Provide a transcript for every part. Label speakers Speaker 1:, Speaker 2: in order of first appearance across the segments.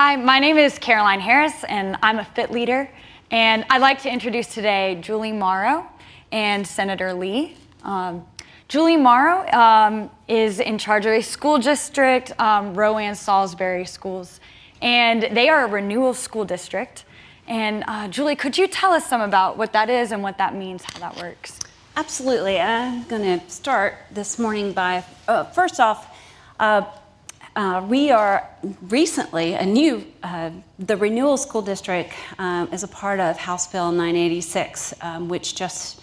Speaker 1: Hi, my name is Caroline Harris, and I'm a FIT leader. And I'd like to introduce today Julie Morrow and Senator Lee. Julie Morrow is in charge of a school district, Rowan-Salisbury schools, and they are a Renewal school district. And Julie, could you tell us some about what that is and what that means, how that works?
Speaker 2: Absolutely. I'm going to start this morning by, first off, we are recently the Renewal School District is a part of House Bill 986, which just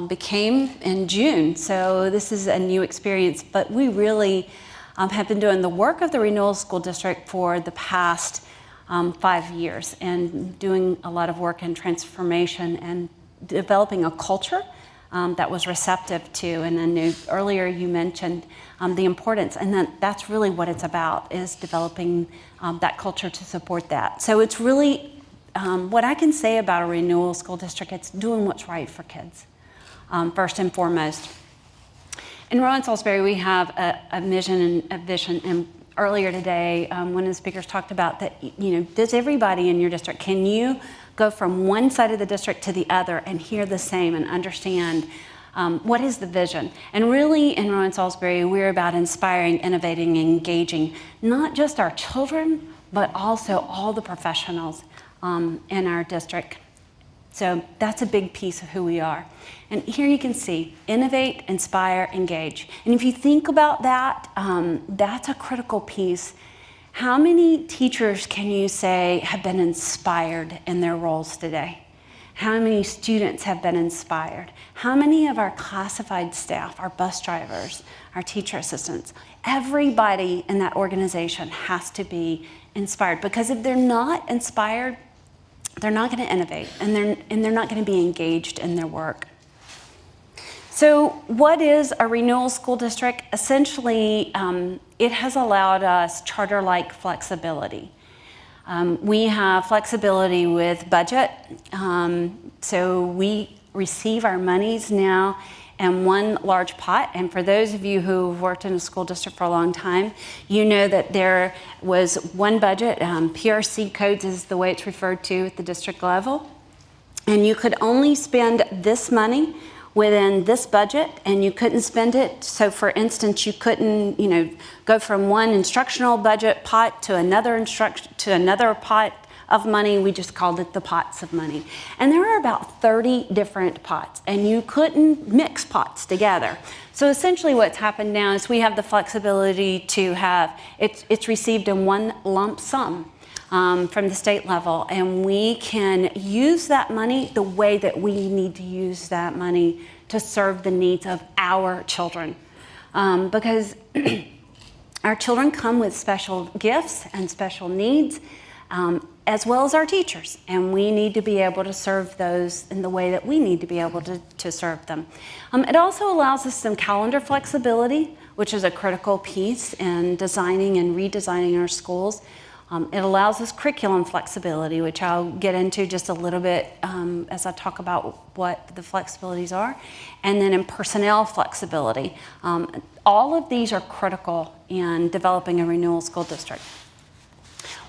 Speaker 2: became in June. So this is a new experience, but we really have been doing the work of the Renewal School District for the past 5 years and doing a lot of work in transformation and developing a culture that was receptive to, and then earlier you mentioned the importance, and that's really what it's about, is developing that culture to support that. So it's really, what I can say about a Renewal School District, it's doing what's right for kids, first and foremost. In Rowan-Salisbury, we have a vision, and earlier today, one of the speakers talked about that, does everybody in your district, can you go from one side of the district to the other and hear the same and understand what is the vision? And really in Rowan-Salisbury, we're about inspiring, innovating, and engaging, not just our children, but also all the professionals in our district. So that's a big piece of who we are. And here you can see, innovate, inspire, engage. And if you think about that, that's a critical piece. How many teachers can you say have been inspired in their roles today? How many students have been inspired? How many of our classified staff, our bus drivers, our teacher assistants, everybody in that organization has to be inspired, because if they're not inspired, they're not going to innovate, and they're not going to be engaged in their work. So what is a Renewal School District? Essentially, it has allowed us charter-like flexibility. We have flexibility with budget, so we receive our monies now in one large pot. And for those of you who've worked in a school district for a long time, you know that there was one budget. PRC codes is the way it's referred to at the district level. And you could only spend this money within this budget, and you couldn't spend it. So for instance, you couldn't, go from one instructional budget pot to another pot of money. We just called it the pots of money. And there are about 30 different pots, and you couldn't mix pots together. So essentially what's happened now is we have the flexibility to have, it's received in one lump sum from the state level, and we can use that money the way that we need to use that money to serve the needs of our children. Because our children come with special gifts and special needs, as well as our teachers, and we need to be able to serve those in the way that we need to be able to serve them. It also allows us some calendar flexibility, which is a critical piece in designing and redesigning our schools. It allows us curriculum flexibility, which I'll get into just a little bit as I talk about what the flexibilities are. And then in personnel flexibility. All of these are critical in developing a Renewal School District.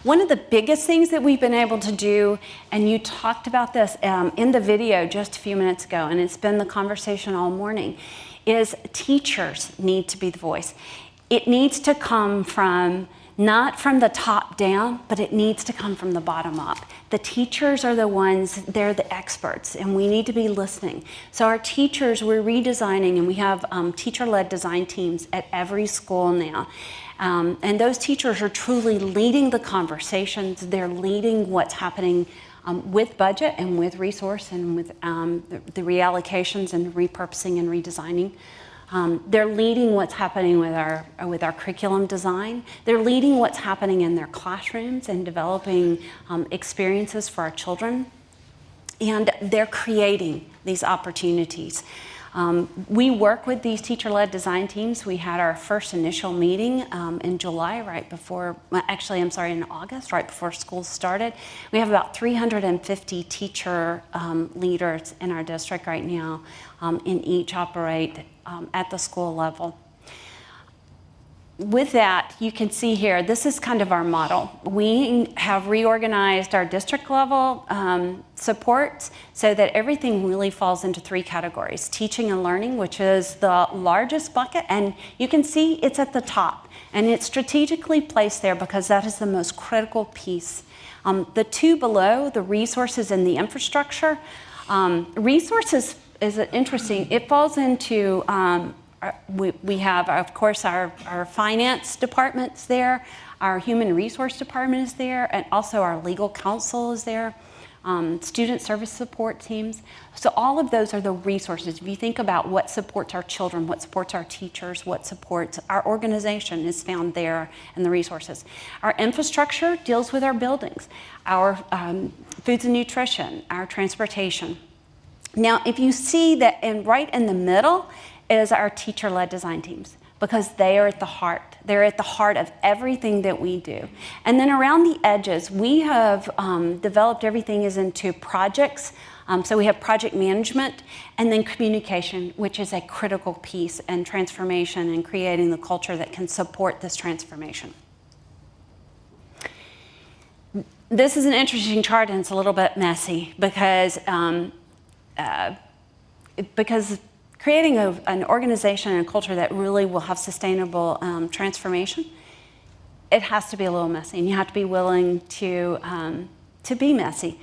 Speaker 2: One of the biggest things that we've been able to do, and you talked about this in the video just a few minutes ago, and it's been the conversation all morning, is teachers need to be the voice. It needs to come from, not from the top down, but it needs to come from the bottom up. The teachers are the ones, they're the experts, and we need to be listening. So our teachers, we're redesigning, and we have teacher-led design teams at every school now. And those teachers are truly leading the conversations. They're leading what's happening with budget and with resource and with the reallocations and repurposing and redesigning. They're leading what's happening with our curriculum design. They're leading what's happening in their classrooms and developing experiences for our children. And they're creating these opportunities. We work with these teacher-led design teams. We had our first initial meeting in July, in August, right before school started. We have about 350 teacher leaders in our district right now, and each operate at the school level. with that, you can see here, this is kind of our model. We have reorganized our district level supports so that everything really falls into 3 categories. Teaching and learning, which is the largest bucket, and you can see it's at the top. And it's strategically placed there because that is the most critical piece. The 2 below, the resources and the infrastructure. Resources is interesting. It falls into we have, of course, our finance department's there, our human resource department is there, and also our legal counsel is there, student service support teams. So all of those are the resources. If you think about what supports our children, what supports our teachers, what supports our organization is found there in the resources. Our infrastructure deals with our buildings, our foods and nutrition, our transportation. Now, if you see that right in the middle is our teacher-led design teams, because they are at the heart. They're at the heart of everything that we do. And then around the edges, we have developed everything is into projects. So we have project management and then communication, which is a critical piece in transformation and creating the culture that can support this transformation. This is an interesting chart and it's a little bit messy because creating an organization and a culture that really will have sustainable transformation, it has to be a little messy, and you have to be willing to be messy.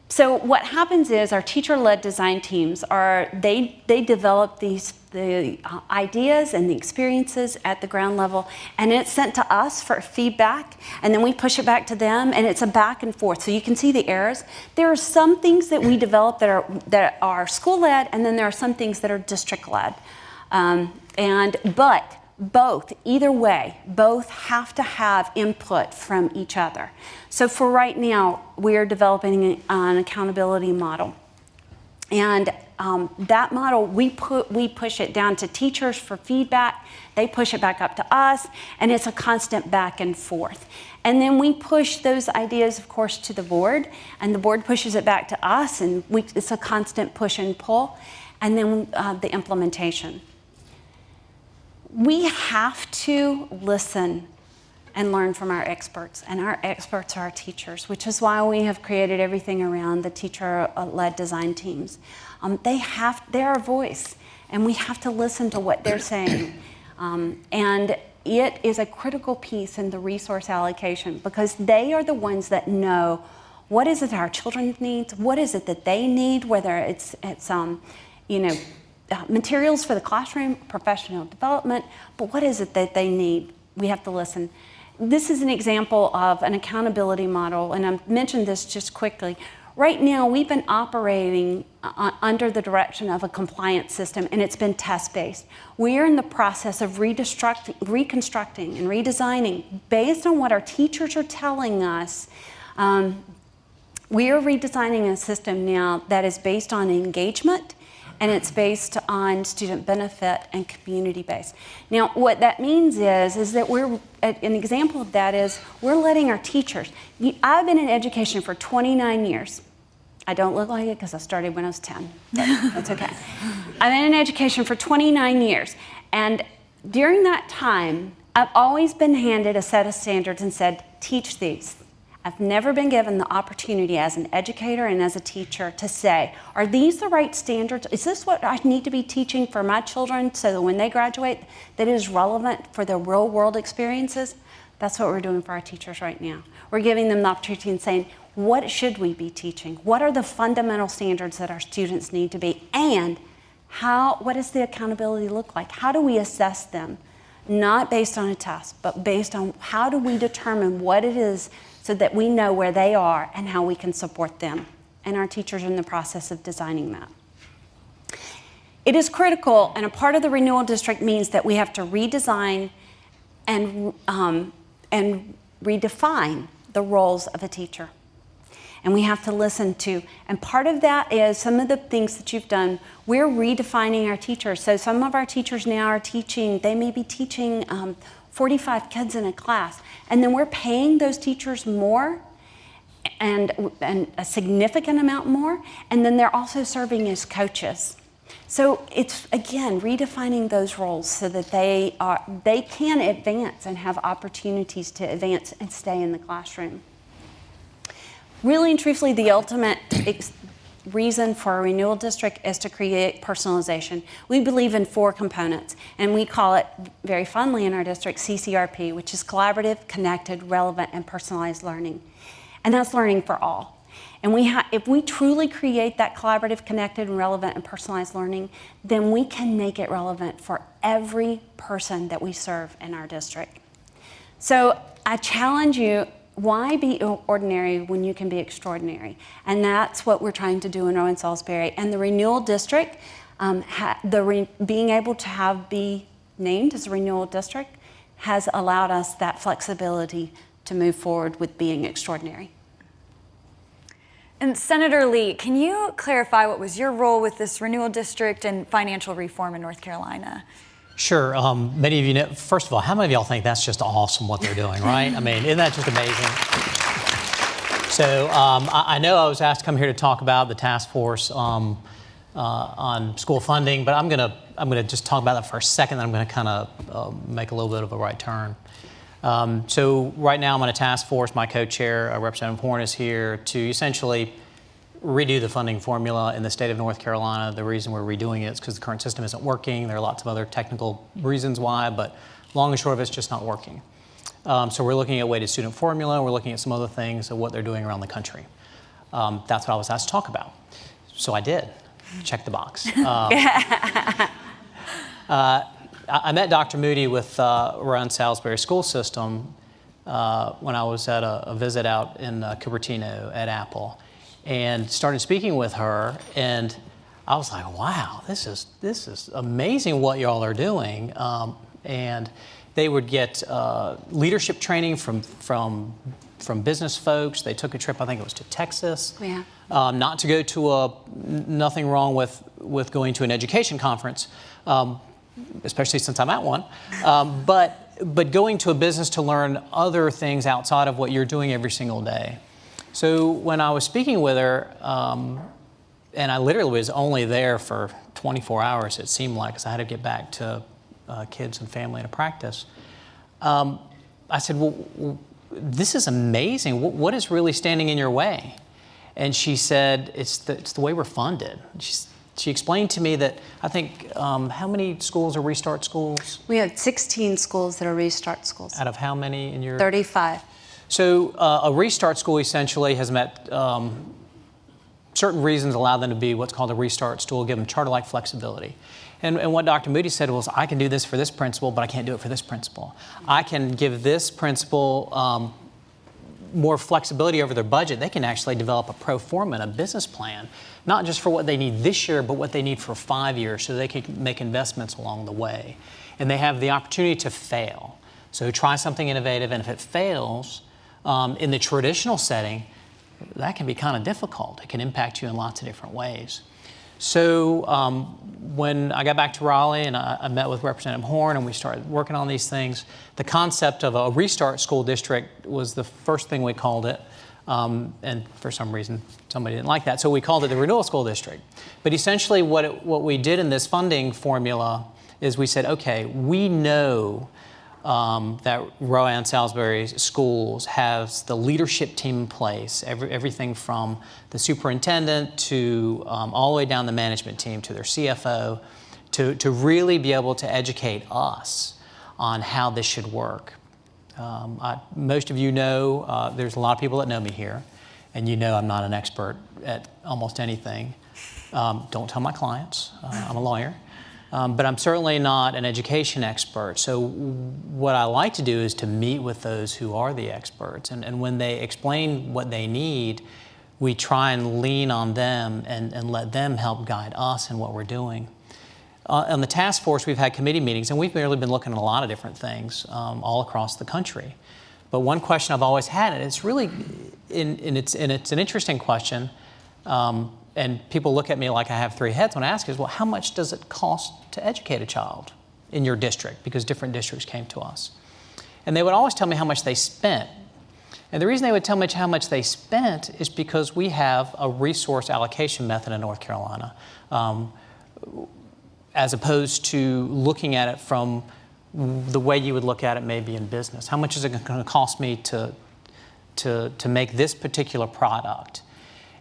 Speaker 2: So what happens is our teacher-led design teams they develop the ideas and the experiences at the ground level, and it's sent to us for feedback, and then we push it back to them, and it's a back and forth. So you can see the errors. There are some things that we develop that are school-led, and then there are some things that are district-led. But both, either way, both have to have input from each other. So for right now, we're developing an accountability model. And that model, we push it down to teachers for feedback. They push it back up to us, and it's a constant back and forth. And then we push those ideas, of course, to the board, and the board pushes it back to us, and it's a constant push and pull. And then the implementation. We have to listen and learn from our experts, and our experts are our teachers, which is why we have created everything around the teacher-led design teams. They're our voice, and we have to listen to what they're saying. And it is a critical piece in the resource allocation because they are the ones that know what is it our children need, what is it that they need, whether it's materials for the classroom, professional development, but what is it that they need? We have to listen. This is an example of an accountability model, and I mentioned this just quickly. Right now, we've been operating under the direction of a compliance system, and it's been test-based. We are in the process of reconstructing and redesigning based on what our teachers are telling us. We are redesigning a system now that is based on engagement, and it's based on student benefit and community base. Now, what that means is that an example of that is we're letting our teachers, I've been in education for 29 years. I don't look like it because I started when I was 10, but that's okay. I've been in education for 29 years, and during that time, I've always been handed a set of standards and said, teach these. I've never been given the opportunity as an educator and as a teacher to say, are these the right standards? Is this what I need to be teaching for my children so that when they graduate, that it is relevant for their real world experiences? That's what we're doing for our teachers right now. We're giving them the opportunity and saying, what should we be teaching? What are the fundamental standards that our students need to be? And what does the accountability look like? How do we assess them? Not based on a test, but based on how do we determine what it is so that we know where they are and how we can support them. And our teachers are in the process of designing that. It is critical, and a part of the Renewal District means that we have to redesign and redefine the roles of a teacher. And we have to listen to, and part of that is some of the things that you've done, we're redefining our teachers. So some of our teachers now are teaching, they may be teaching 45 kids in a class, and then we're paying those teachers more and a significant amount more, and then they're also serving as coaches So it's, again, redefining those roles so that they can advance and have opportunities to advance and stay in the classroom. Really and truthfully, the ultimate reason for a renewal district is to create personalization. We believe in 4 components, and we call it very fondly in our district CCRP, which is collaborative, connected, relevant, and personalized learning. And that's learning for all. And if we truly create that collaborative, connected, and relevant, and personalized learning, then we can make it relevant for every person that we serve in our district. So I challenge you, why be ordinary when you can be extraordinary? And that's what we're trying to do in Rowan-Salisbury. And the Renewal District, being able to be named as a Renewal District has allowed us that flexibility to move forward with being extraordinary.
Speaker 1: And Senator Lee, can you clarify what was your role with this Renewal District and financial reform in North Carolina?
Speaker 3: Sure. Many of you know, first of all, how many of y'all think that's just awesome what they're doing, right? I mean, isn't that just amazing? So I know I was asked to come here to talk about the task force on school funding, but I'm gonna just talk about that for a second, then I'm gonna kind of make a little bit of a right turn. So right now I'm on a task force. My co-chair, Representative Horn, is here to essentially redo the funding formula in the state of North Carolina. The reason we're redoing it is because the current system isn't working. There are lots of other technical reasons why, but long and short of it, it's just not working. So we're looking at weighted student formula. We're looking at some other things of what they're doing around the country. That's what I was asked to talk about. So I did. Check the box. I met Dr. Moody with Rowan-Salisbury school system when I was at a visit out in Cupertino at Apple, and started speaking with her, and I was like, wow, this is amazing what y'all are doing. And they would get leadership training from business folks. They took a trip, I think it was to Texas.
Speaker 2: Yeah.
Speaker 3: Not to go to nothing wrong with going to an education conference, especially since I'm at one, but going to a business to learn other things outside of what you're doing every single day. So when I was speaking with her, and I literally was only there for 24 hours, it seemed like, because I had to get back to kids and family and a practice, I said, well, this is amazing. What is really standing in your way? And she said, it's the way we're funded. She explained to me that, I think, how many schools are Restart schools?
Speaker 2: We have 16 schools that are Restart schools.
Speaker 3: Out of how many in your?
Speaker 2: 35.
Speaker 3: So a Restart school essentially has met certain reasons allow them to be what's called a Restart school, give them charter-like flexibility. And what Dr. Moody said was, I can do this for this principal, but I can't do it for this principal. I can give this principal more flexibility over their budget. They can actually develop a pro forma and a business plan, not just for what they need this year, but what they need for 5 years, so they can make investments along the way. And they have the opportunity to fail. So try something innovative, and if it fails, in the traditional setting, that can be kind of difficult. It can impact you in lots of different ways. So when I got back to Raleigh and I met with Representative Horn and we started working on these things, the concept of a Restart school district was the first thing we called it. And for some reason, somebody didn't like that. So we called it the Renewal School District. But essentially what we did in this funding formula is we said, okay, we know that Rowan-Salisbury schools has the leadership team in place, everything from the superintendent to all the way down the management team to their CFO, to really be able to educate us on how this should work. Most of you know, there's a lot of people that know me here, and you know I'm not an expert at almost anything. Don't tell my clients, I'm a lawyer. But I'm certainly not an education expert. So what I like to do is to meet with those who are the experts. And when they explain what they need, we try and lean on them and let them help guide us in what we're doing. On the task force, we've had committee meetings, and we've really been looking at a lot of different things all across the country. But one question I've always had, and it's really, it's an interesting question, and people look at me like I have 3 heads when I ask is, well, how much does it cost to educate a child in your district? Because different districts came to us. And they would always tell me how much they spent. And the reason they would tell me how much they spent is because we have a resource allocation method in North Carolina. as opposed to looking at it from the way you would look at it maybe in business. How much is it going to cost me to make this particular product?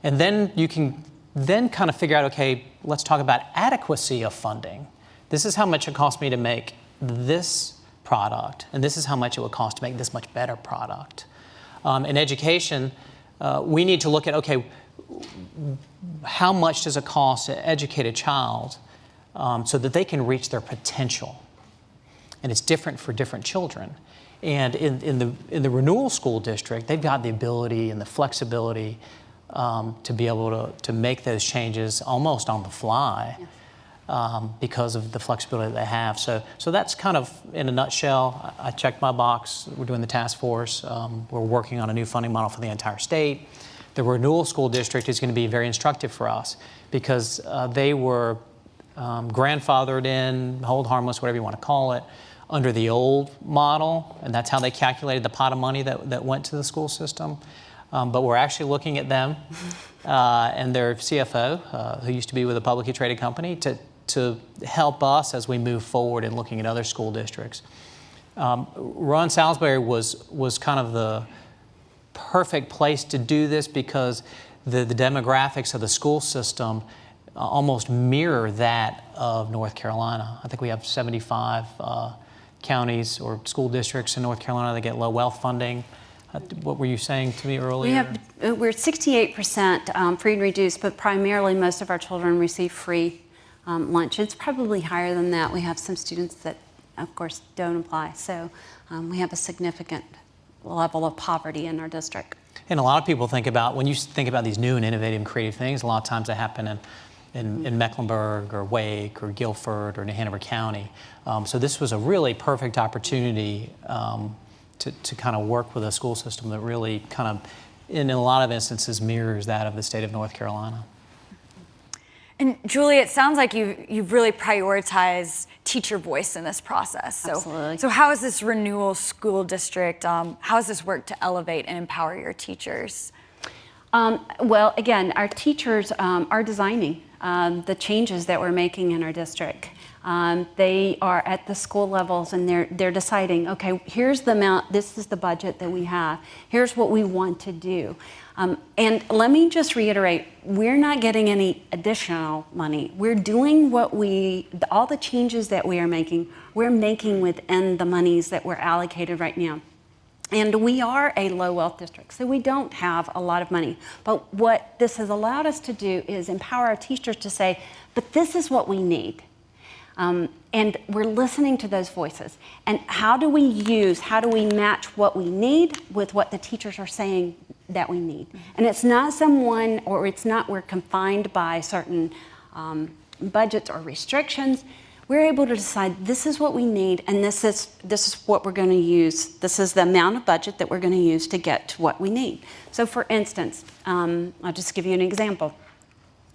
Speaker 3: And then you can then kind of figure out, okay, let's talk about adequacy of funding. This is how much it costs me to make this product, and this is how much it would cost to make this much better product. In education, we need to look at, okay, how much does it cost to educate a child so that they can reach their potential? And it's different for different children. And in the Renewal School District, they've got the ability and the flexibility to be able to make those changes almost on the fly. Yes. Because of the flexibility that they have. So that's kind of, in a nutshell, I checked my box. We're doing the task force. We're working on a new funding model for the entire state. The Renewal School District is going to be very instructive for us because they were grandfathered in, hold harmless, whatever you want to call it, under the old model, and that's how they calculated the pot of money that went to the school system. But we're actually looking at them and their CFO, who used to be with a publicly traded company, to help us as we move forward in looking at other school districts. Rowan-Salisbury was kind of the perfect place to do this because the demographics of the school system almost mirror that of North Carolina. I think we have 75 counties or school districts in North Carolina that get low wealth funding. What were you saying to me earlier?
Speaker 2: We're 68% free and reduced, but primarily most of our children receive free lunch. It's probably higher than that. We have some students that, of course, don't apply. So we have a significant level of poverty in our district.
Speaker 3: And a lot of people think about, when you think about these new and innovative and creative things, a lot of times they happen in Mecklenburg or Wake or Guilford or New Hanover County. So this was a really perfect opportunity to kind of work with a school system that really kind of, in a lot of instances, mirrors that of the state of North Carolina.
Speaker 1: And Julie, it sounds like you've really prioritized teacher voice in this process. So,
Speaker 2: absolutely.
Speaker 1: So how has this Renewal School District, how has this worked to elevate and empower your teachers?
Speaker 2: Well, again, our teachers are designing the changes that we're making in our district. They are at the school levels and they're deciding, okay, here's the amount, this is the budget that we have, here's what we want to do. And let me just reiterate, we're not getting any additional money. We're doing all the changes that we are making, we're making within the monies that we're allocated right now. And we are a low wealth district, so we don't have a lot of money. But what this has allowed us to do is empower our teachers to say, but this is what we need. And we're listening to those voices. And how do we match what we need with what the teachers are saying that we need? And it's not we're confined by certain budgets or restrictions. We're able to decide this is what we need, and this is what we're going to use. This is the amount of budget that we're going to use to get to what we need. So for instance, I'll just give you an example.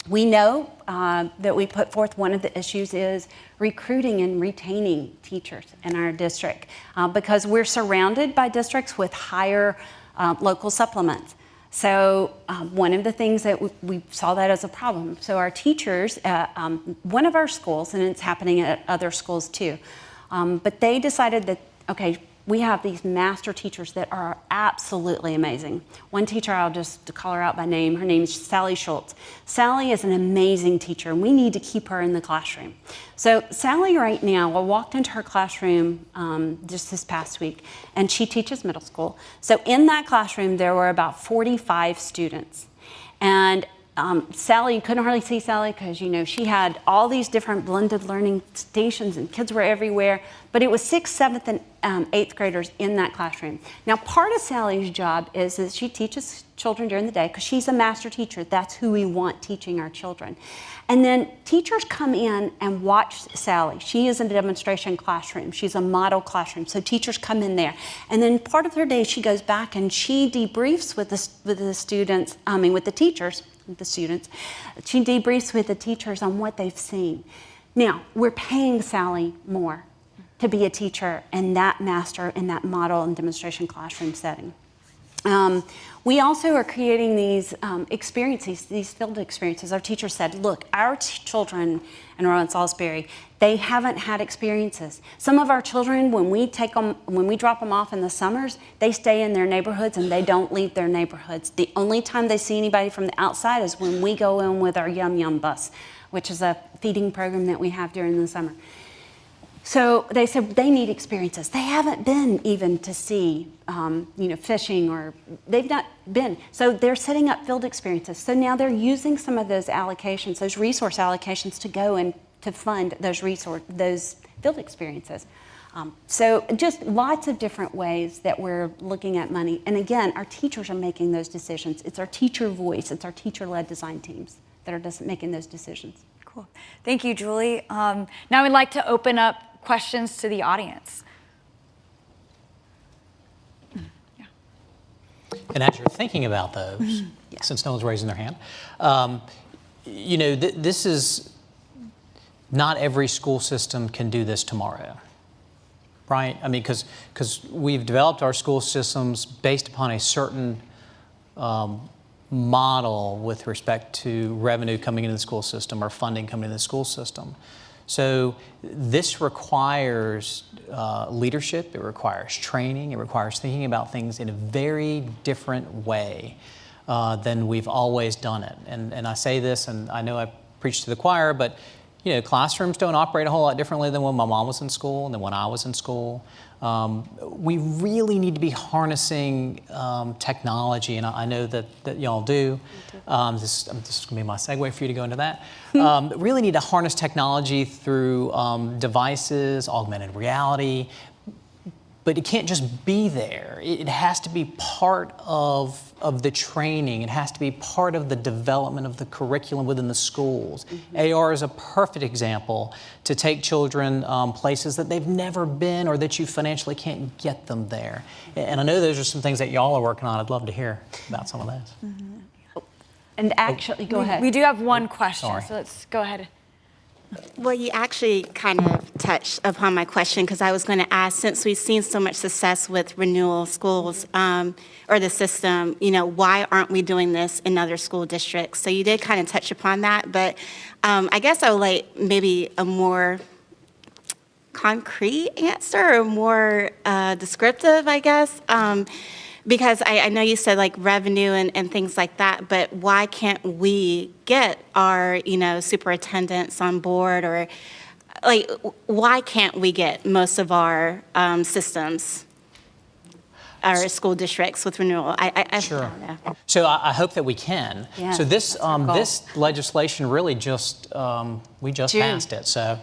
Speaker 2: We know that we put forth one of the issues is recruiting and retaining teachers in our district because we're surrounded by districts with higher local supplements. So one of the things that we saw that as a problem. So our teachers at one of our schools, and it's happening at other schools too, but they decided that, okay, we have these master teachers that are absolutely amazing. One teacher, I'll just call her out by name, her name is Sally Schultz. Sally is an amazing teacher, and we need to keep her in the classroom. So Sally right now, I walked into her classroom just this past week, and she teaches middle school. So in that classroom, there were about 45 students. And Sally, you couldn't hardly see Sally because, she had all these different blended learning stations and kids were everywhere, but it was 6th, 7th, and 8th graders in that classroom. Now, part of Sally's job is that she teaches children during the day because she's a master teacher. That's who we want teaching our children. And then teachers come in and watch Sally. She is in a demonstration classroom. She's a model classroom. So teachers come in there. And then part of her day, she goes back and she debriefs with the teachers. She debriefs with the teachers on what they've seen. Now, we're paying Sally more to be a teacher in that master, in that model and demonstration classroom setting. We also are creating these experiences, these field experiences. Our teacher said, look, our children in Rowan-Salisbury, they haven't had experiences. Some of our children, when we drop them off in the summers, they stay in their neighborhoods and they don't leave their neighborhoods. The only time they see anybody from the outside is when we go in with our Yum Yum bus, which is a feeding program that we have during the summer. So they said they need experiences. They haven't been even to see, fishing, or they've not been. So they're setting up field experiences. So now they're using some of those allocations, those resource allocations, to go and to fund those field experiences. So just lots of different ways that we're looking at money. And again, our teachers are making those decisions. It's our teacher voice. It's our teacher-led design teams that are just making those decisions.
Speaker 1: Cool. Thank you, Julie. Now we'd like to open up questions to the audience. Yeah.
Speaker 3: And as you're thinking about those, since no one's raising their hand, this is not every school system can do this tomorrow, right? I mean, because we've developed our school systems based upon a certain model with respect to revenue coming into the school system or funding coming into the school system. So this requires leadership, it requires training, it requires thinking about things in a very different way than we've always done it. And I say this, and I know I preach to the choir, but classrooms don't operate a whole lot differently than when my mom was in school and then when I was in school. We really need to be harnessing technology, and I know that y'all do. This is going to be my segue for you to go into that. Really need to harness technology through devices, augmented reality, but it can't just be there. It has to be part of the training. It has to be part of the development of the curriculum within the schools. AR is a perfect example to take children places that they've never been or that you financially can't get them there. And I know those are some things that y'all are working on. I'd love to hear about some of those.
Speaker 2: And actually, go ahead.
Speaker 1: We do have one question,
Speaker 3: Sorry.
Speaker 1: so let's go ahead.
Speaker 4: Well, you actually kind of touched upon my question, because I was going to ask, since we've seen so much success with Renewal schools or the system, why aren't we doing this in other school districts? So you did kind of touch upon that, but I guess I would like maybe a more concrete answer, or more descriptive, I guess. Because I know you said like revenue and things like that, but why can't we get our, superintendents on board, or like, why can't we get most of our systems, our school districts with Renewal?
Speaker 3: Sure.
Speaker 4: I don't know.
Speaker 3: So I hope that we can.
Speaker 2: Yes,
Speaker 3: So this
Speaker 2: that's our goal.
Speaker 3: this legislation really just we just
Speaker 2: June.
Speaker 3: passed it. So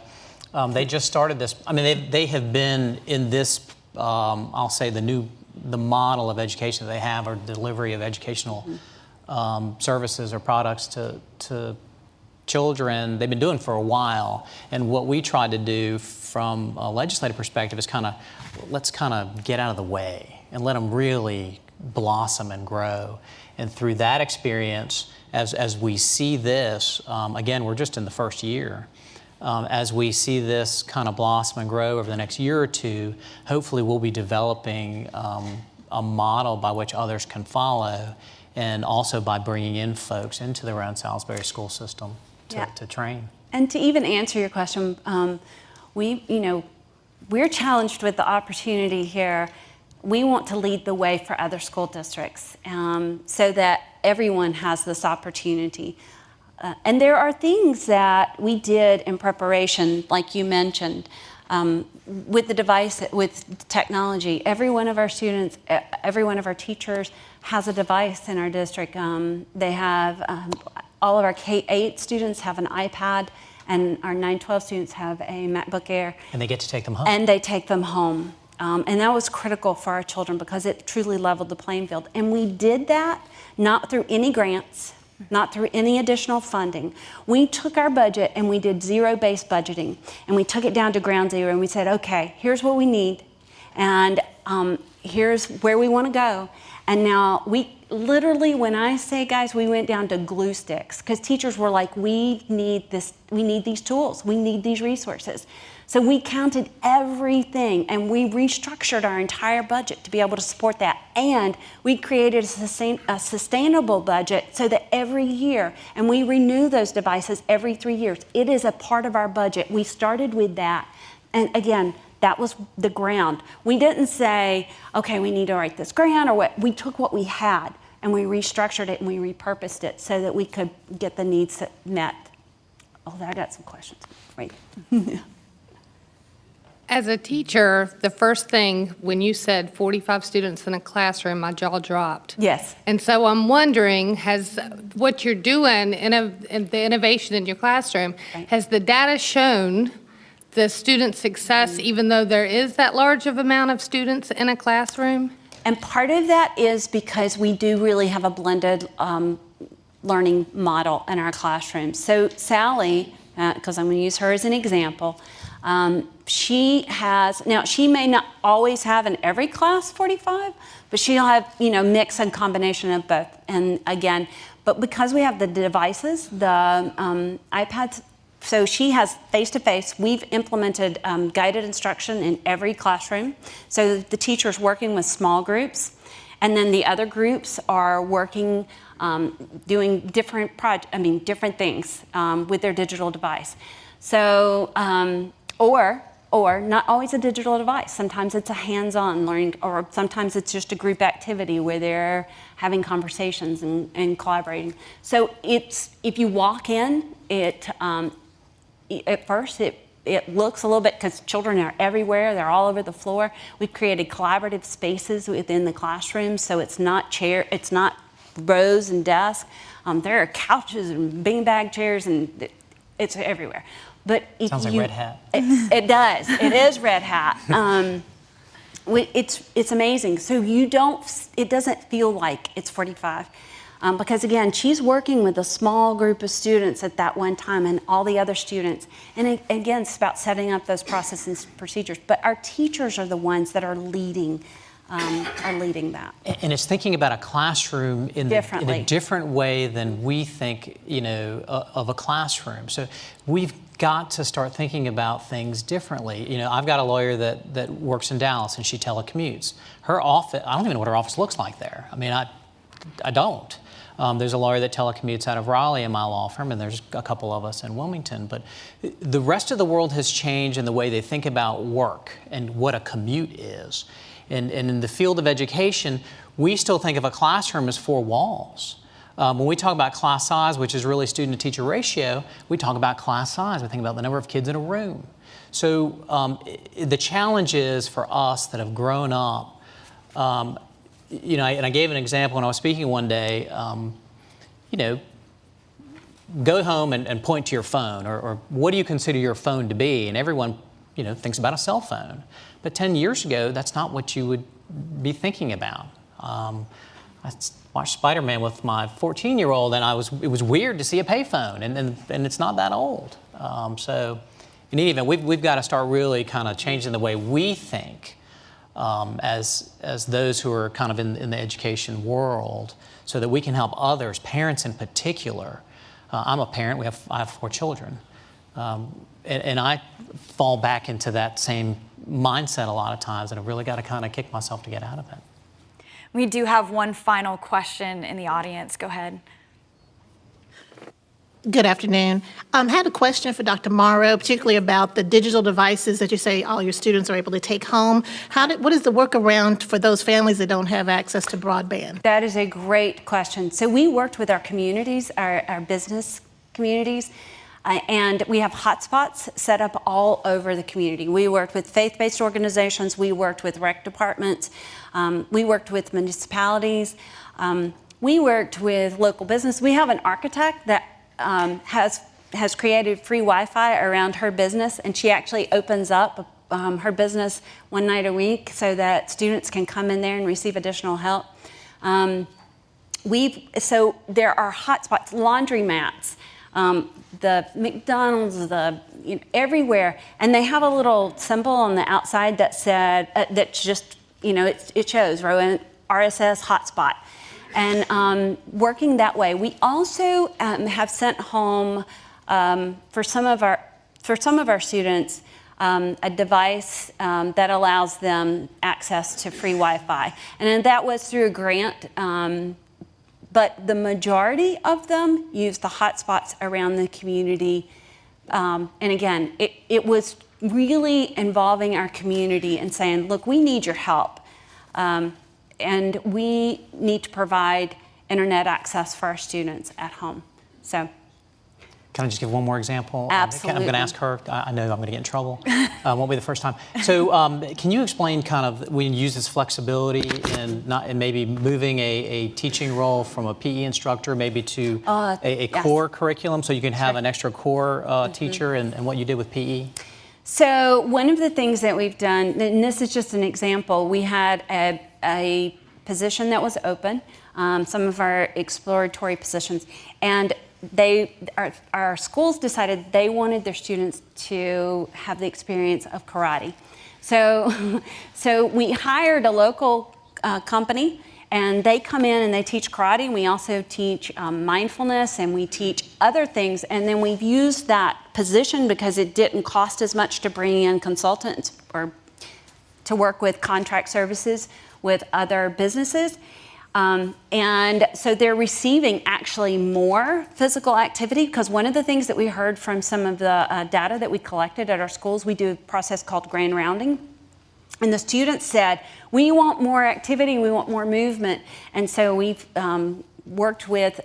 Speaker 3: they just started this. I mean, they have been in this. I'll say the model of education that they have, or delivery of educational services or products to children, they've been doing for a while. And what we tried to do from a legislative perspective is let's get out of the way and let them really blossom and grow. And through that experience, as we see this, again, we're just in the first year. As we see this kind of blossom and grow over the next year or two, hopefully we'll be developing a model by which others can follow, and also by bringing in folks into the Rowan-Salisbury school system to train.
Speaker 2: And to even answer your question, we're challenged with the opportunity here. We want to lead the way for other school districts, so that everyone has this opportunity. And there are things that we did in preparation, like you mentioned, with the device, with technology. Every one of our students, every one of our teachers has a device in our district. They have, all of our K-8 students have an iPad, and our 9-12 students have a MacBook Air.
Speaker 3: And they get to take them home.
Speaker 2: And they take them home. And that was critical for our children, because it truly leveled the playing field. And we did that not through any grants, not through any additional funding. We took our budget and we did zero-based budgeting, and we took it down to ground zero, and we said, okay, here's what we need, and here's where we want to go. And now we literally, when I say, guys, we went down to glue sticks, because teachers were like, we need this, we need these tools, we need these resources. So we counted everything, and we restructured our entire budget to be able to support that. And we created a sustainable budget so that every year, and we renew those devices every 3 years. It is a part of our budget. We started with that. And again, that was the ground. We didn't say, okay, we need to write this grant or what. We took what we had and we restructured it and we repurposed it so that we could get the needs met. Oh, I got some questions. Wait.
Speaker 5: As a teacher, the first thing when you said 45 students in a classroom, my jaw dropped.
Speaker 2: Yes.
Speaker 5: And so I'm wondering, has what you're doing in the innovation in your classroom,
Speaker 2: Right.
Speaker 5: has the data shown the student success even though there is that large of amount of students in a classroom?
Speaker 2: And part of that is because we do really have a blended learning model in our classrooms. So Sally, because I'm going to use her as an example, she may not always have in every class 45, but she'll have, mix and combination of both. And again, but because we have the devices, the iPads, so she has face-to-face. We've implemented guided instruction in every classroom. So the teacher's working with small groups, and then the other groups are working, doing different different things with their digital device. So, or not always a digital device. Sometimes it's a hands-on learning, or sometimes it's just a group activity where they're having conversations and collaborating. So if you walk in, at first it looks a little bit, because children are everywhere, they're all over the floor. We've created collaborative spaces within the classroom, so it's not rows and desks. There are couches and beanbag chairs, and it's everywhere. But if
Speaker 3: Sounds like Red Hat.
Speaker 2: It does. It is Red Hat. It's amazing. So it doesn't feel like it's 45. Because again, she's working with a small group of students at that one time and all the other students. And again, it's about setting up those processes and procedures. But our teachers are the ones that are leading that.
Speaker 3: And it's thinking about a classroom in a different way than we think, of a classroom. So we've got to start thinking about things differently. I've got a lawyer that works in Dallas and she telecommutes. Her office, I don't even know what her office looks like there. I don't. There's a lawyer that telecommutes out of Raleigh in my law firm, and there's a couple of us in Wilmington. But the rest of the world has changed in the way they think about work and what a commute is. And in the field of education, we still think of a classroom as 4 walls. When we talk about class size, which is really student-to-teacher ratio, we talk about class size. We think about the number of kids in a room. So the challenge is for us that have grown up, and I gave an example when I was speaking one day, go home and point to your phone, or what do you consider your phone to be? And everyone, thinks about a cell phone. But 10 years ago, that's not what you would be thinking about. I watched Spider-Man with my 14-year-old, and it was weird to see a payphone, and it's not that old. So in any event, we've got to start really kind of changing the way we think as those who are kind of in the education world, so that we can help others, parents in particular. I'm a parent. I have 4 children, and I fall back into that same mindset a lot of times, and I've really got to kind of kick myself to get out of it.
Speaker 1: We do have one final question in the audience. Go ahead.
Speaker 6: Good afternoon. I had a question for Dr. Morrow, particularly about the digital devices that you say all your students are able to take home. What is the workaround for those families that don't have access to broadband?
Speaker 2: That is a great question. So we worked with our communities, our business communities, and we have hotspots set up all over the community. We worked with faith-based organizations. We worked with rec departments. We worked with municipalities. We worked with local business. We have an architect that has created free Wi-Fi around her business, and she actually opens up her business one night a week so that students can come in there and receive additional help. So there are hotspots, laundromats, the McDonald's, everywhere, and they have a little symbol on the outside that said that's just it shows Rowan RSS hotspot. And working that way, we also have sent home for some of our students a device that allows them access to free Wi-Fi. And then that was through a grant, but the majority of them use the hotspots around the community. And again, it was really involving our community and saying, look, we need your help. And we need to provide internet access for our students at home. So,
Speaker 3: Can I just give one more example?
Speaker 2: Absolutely.
Speaker 3: I'm going to ask her. I know I'm going to get in trouble. Won't be the first time. So can you explain kind of, we use this flexibility and maybe moving a teaching role from a PE instructor maybe to a
Speaker 2: yes.
Speaker 3: core curriculum so you can have an extra core teacher and what you did with PE?
Speaker 2: So one of the things that we've done, and this is just an example, we had a position that was open, some of our exploratory positions, and our schools decided they wanted their students to have the experience of karate. So we hired a local company, and they come in and they teach karate, and we also teach mindfulness, and we teach other things. And then we've used that position because it didn't cost as much to bring in consultants or to work with contract services with other businesses. And so they're receiving actually more physical activity, because one of the things that we heard from some of the data that we collected at our schools, we do a process called grand rounding. And the students said, we want more activity, we want more movement. And so we've worked with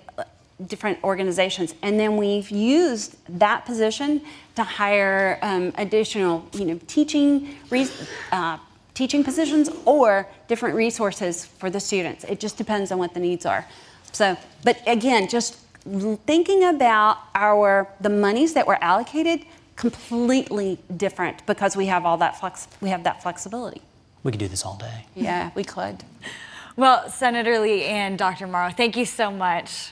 Speaker 2: different organizations. And then we've used that position to hire additional, teaching positions or different resources for the students. It just depends on what the needs are. So, but again, just thinking about the monies that were allocated, completely different because we have all that flexibility.
Speaker 3: We could do this all day.
Speaker 2: Yeah, we could.
Speaker 1: Well, Senator Lee and Dr. Morrow, thank you so much.